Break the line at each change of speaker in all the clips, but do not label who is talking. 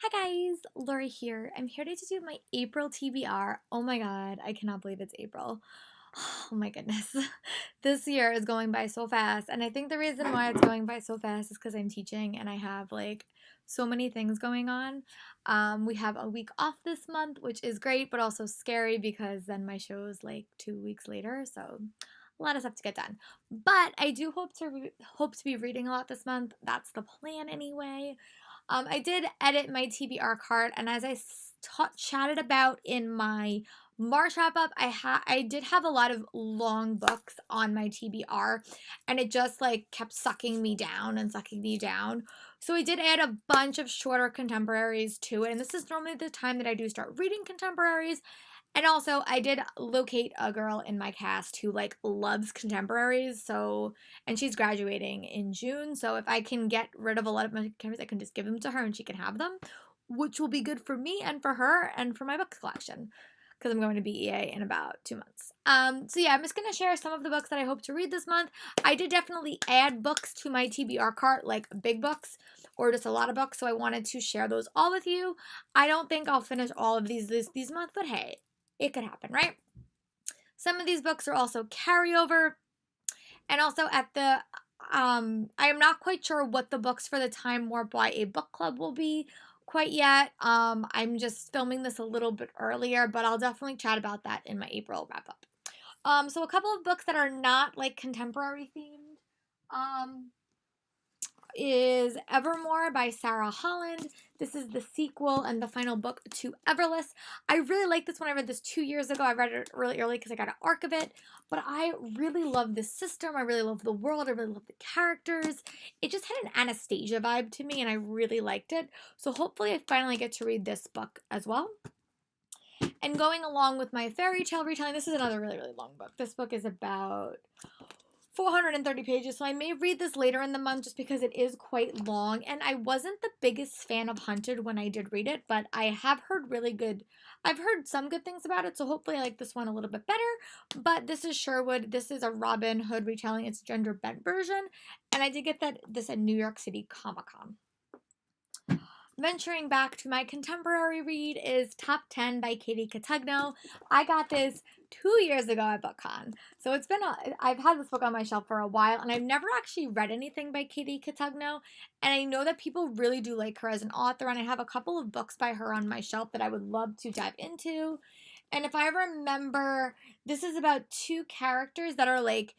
Hi guys, Lori here. I'm here to do my April TBR. Oh my god, I cannot believe it's April. Oh my goodness. This year is going by so fast, and I think the reason why it's going by so fast is because I'm teaching and I have like so many things going on. We have a week off this month, which is great, but also scary because then my show is like 2 weeks later, so a lot of stuff to get done. But I do hope to be reading a lot this month. That's the plan anyway. I did edit my TBR card, and as I chatted about in my March wrap up, I did have a lot of long books on my TBR, and it just like kept sucking me down and sucking me down. So I did add a bunch of shorter contemporaries to it, and this is normally the time that I do start reading contemporaries. And also, I did locate a girl in my cast who like loves contemporaries, and she's graduating in June. So if I can get rid of a lot of my contemporaries, I can just give them to her and she can have them, which will be good for me and for her and for my book collection because I'm going to be EA in about 2 months. So yeah, I'm just gonna share some of the books that I hope to read this month. I did definitely add books to my TBR cart, like big books or just a lot of books, so I wanted to share those all with you. I don't think I'll finish all of these this month, but hey, it could happen, right? Some of these books are also carryover, and also at the I am not quite sure what the books for the Time Warp YA book club will be quite yet. I'm just filming this a little bit earlier, but I'll definitely chat about that in my April wrap up. So a couple of books that are not like contemporary themed. Is Evermore by Sarah Holland. This is the sequel and the final book to Everless. I really like this one. I read this 2 years ago. I read it really early because I got an arc of it. But I really love this system. I really love the world. I really love the characters. It just had an Anastasia vibe to me and I really liked it. So hopefully I finally get to read this book as well. And going along with my fairy tale retelling, this is another really, really long book. This book is about 430 pages, so I may read this later in the month just because it is quite long, and I wasn't the biggest fan of Hunted when I did read it, but I have heard I've heard some good things about it, so hopefully I like this one a little bit better. But this is Sherwood. This is a Robin Hood retelling. It's a gender bent version, and I did get this at New York City Comic Con. Venturing back to my contemporary read is Top 10 by Katie Cotugno. I got this 2 years ago at BookCon. So I've had this book on my shelf for a while, and I've never actually read anything by Katie Cotugno. And I know that people really do like her as an author, and I have a couple of books by her on my shelf that I would love to dive into. And if I remember, this is about two characters that are like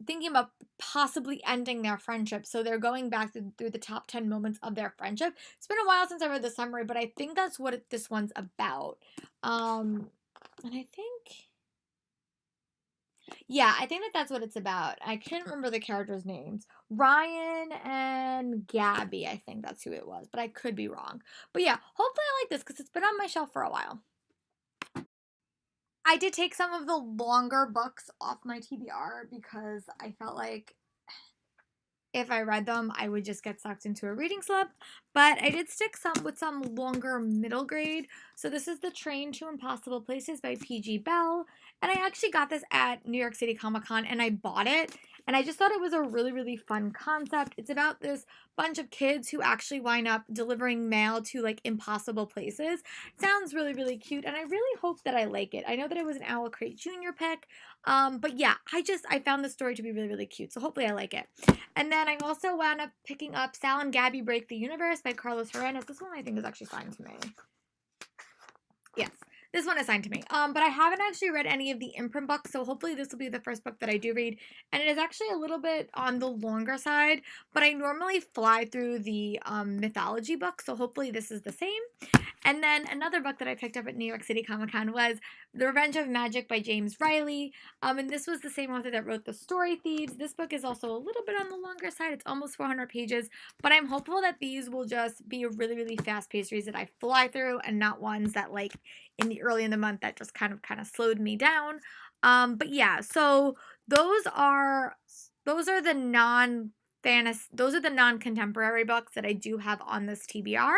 thinking about possibly ending their friendship. So they're going back through the top 10 moments of their friendship. It's been a while since I read the summary, but I think that's what this one's about. And I think, yeah, I think that's what it's about. I can't remember the characters' names. Ryan and Gabby, I think that's who it was, but I could be wrong. But yeah, hopefully I like this because it's been on my shelf for a while. I did take some of the longer books off my TBR because I felt like if I read them, I would just get sucked into a reading slump. But I did stick with some longer middle grade. So this is The Train to Impossible Places by P.G. Bell. And I actually got this at New York City Comic Con and I bought it. And I just thought it was a really, really fun concept. It's about this bunch of kids who actually wind up delivering mail to like impossible places. Sounds really, really cute. And I really hope that I like it. I know that it was an Owl Crate Jr. pick. But yeah, I found this story to be really, really cute. So hopefully I like it. And then I also wound up picking up Sal and Gabby Break the Universe by Carlos Hernandez. This one I think is actually signed to me. Yes, this one is signed to me. But I haven't actually read any of the imprint books, so hopefully this will be the first book that I do read. And it is actually a little bit on the longer side, but I normally fly through the mythology books, so hopefully this is the same. And then another book that I picked up at New York City Comic Con was The Revenge of Magic by James Riley. And this was the same author that wrote The Story Thieves. This book is also a little bit on the longer side. It's almost 400 pages, but I'm hopeful that these will just be a really, really fast-paced read that I fly through and not ones that like early in the month that just kind of slowed me down. But yeah, so those are the non-contemporary books that I do have on this TBR.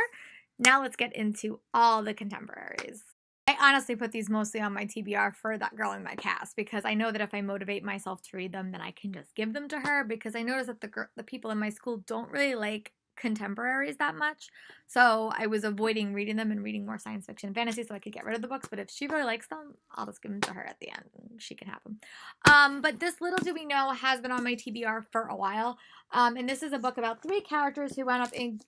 Now let's get into all the contemporaries. I honestly put these mostly on my TBR for that girl in my cast because I know that if I motivate myself to read them, then I can just give them to her because I notice that the people in my school don't really like contemporaries that much. So I was avoiding reading them and reading more science fiction and fantasy so I could get rid of the books. But if she really likes them, I'll just give them to her at the end and she can have them. But this Little Do We Know has been on my TBR for a while. And this is a book about three characters who wound up in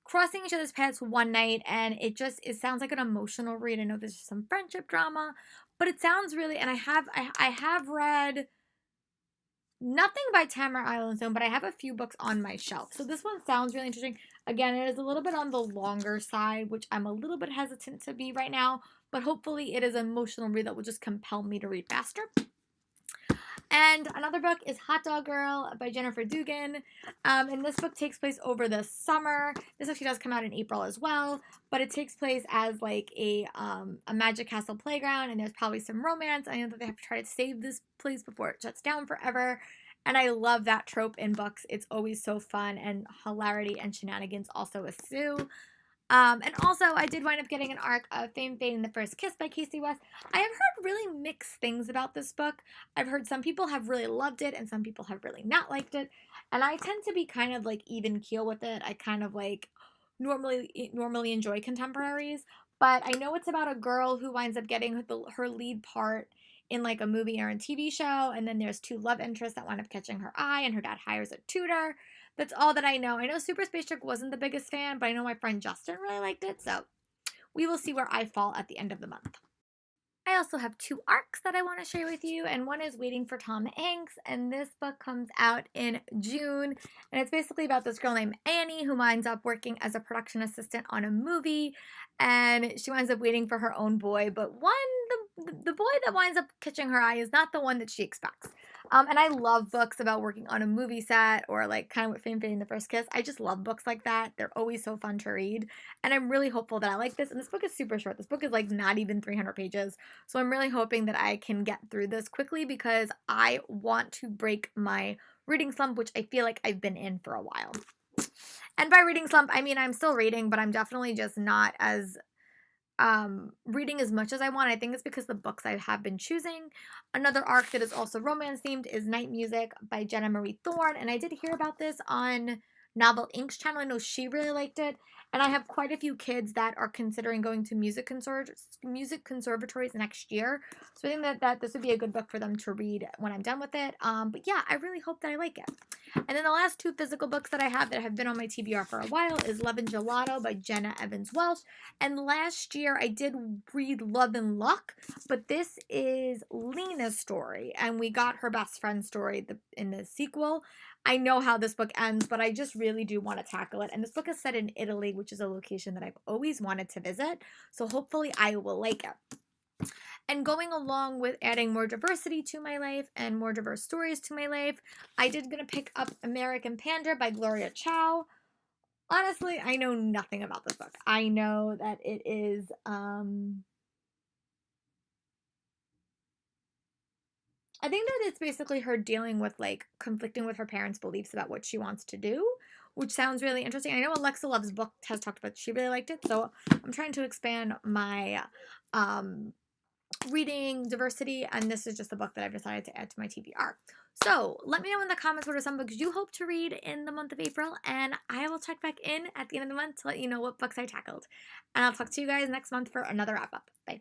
crossing each other's paths one night, and it sounds like an emotional read. I know there's some friendship drama, but it sounds really, and I have read nothing by Tamara Islandstone, but I have a few books on my shelf. So this one sounds really interesting. Again, it is a little bit on the longer side, which I'm a little bit hesitant to be right now, but hopefully it is an emotional read that will just compel me to read faster. And another book is Hot Dog Girl by Jennifer Dugan. And this book takes place over the summer. This actually does come out in April as well, but it takes place as like a Magic Castle playground, and there's probably some romance. I know that they have to try to save this place before it shuts down forever. And I love that trope in books. It's always so fun, and hilarity and shenanigans also ensue. And also, I did wind up getting an arc of Fame, Fate, and the First Kiss by Casey West. I have heard really mixed things about this book. I've heard some people have really loved it and some people have really not liked it. And I tend to be kind of like even keel with it. I kind of like normally enjoy contemporaries. But I know it's about a girl who winds up getting her lead part in like a movie or a TV show. And then there's two love interests that wind up catching her eye, and her dad hires a tutor. That's all that I know. I know Super Space Chick wasn't the biggest fan, but I know my friend Justin really liked it, so we will see where I fall at the end of the month. I also have two arcs that I want to share with you, and one is Waiting for Tom Hanks, and this book comes out in June, and it's basically about this girl named Annie who winds up working as a production assistant on a movie, and she winds up waiting for her own boy, but the boy that winds up catching her eye is not the one that she expects. And I love books about working on a movie set, or like kind of what Fame, Fate, and the First Kiss. I just love books like that. They're always so fun to read. And I'm really hopeful that I like this. And this book is super short. This book is like not even 300 pages. So I'm really hoping that I can get through this quickly because I want to break my reading slump, which I feel like I've been in for a while. And by reading slump, I mean I'm still reading, but I'm definitely just not as reading as much as I want. I think it's because the books I have been choosing. Another arc that is also romance themed is Night Music by Jenna Marie Thorne, and I did hear about this on Novel Inc.'s channel. I know she really liked it, and I have quite a few kids that are considering going to music conservatories next year, so I think that this would be a good book for them to read when I'm done with it. But yeah, I really hope that I like it. And then the last two physical books that I have that have been on my TBR for a while is Love and Gelato by Jenna Evans Welsh. And last year I did read Love and Luck, but this is Lena's story, and we got her best friend story in the sequel. I know how this book ends, but I just really do want to tackle it. And this book is set in Italy, which is a location that I've always wanted to visit. So hopefully I will like it. And going along with adding more diversity to my life and more diverse stories to my life, I did gonna pick up American Panda by Gloria Chow. Honestly, I know nothing about this book. I know that it is I think that it's basically her dealing with like conflicting with her parents' beliefs about what she wants to do, which sounds really interesting. I know Alexa Love's book has talked about she really liked it, so I'm trying to expand my reading diversity, and this is just a book that I've decided to add to my TBR. So let me know in the comments what are some books you hope to read in the month of April, and I will check back in at the end of the month to let you know what books I tackled. And I'll talk to you guys next month for another wrap up. Bye.